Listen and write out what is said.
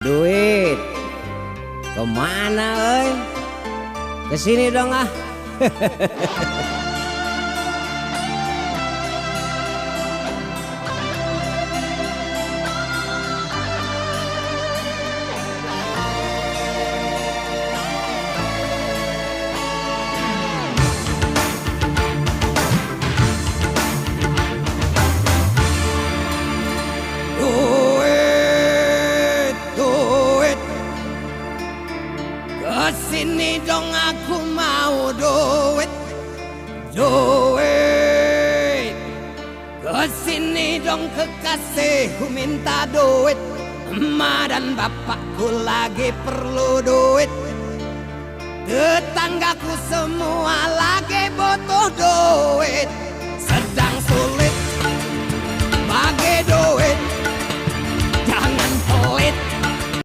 Duit kemana oi? Kesini dong ah. Kesini dong aku mau duit, duit. Kesini dong kekasihku minta duit. Emak dan bapakku lagi perlu duit. Tetanggaku semua lagi butuh duit. Sedang sulit bagi duit.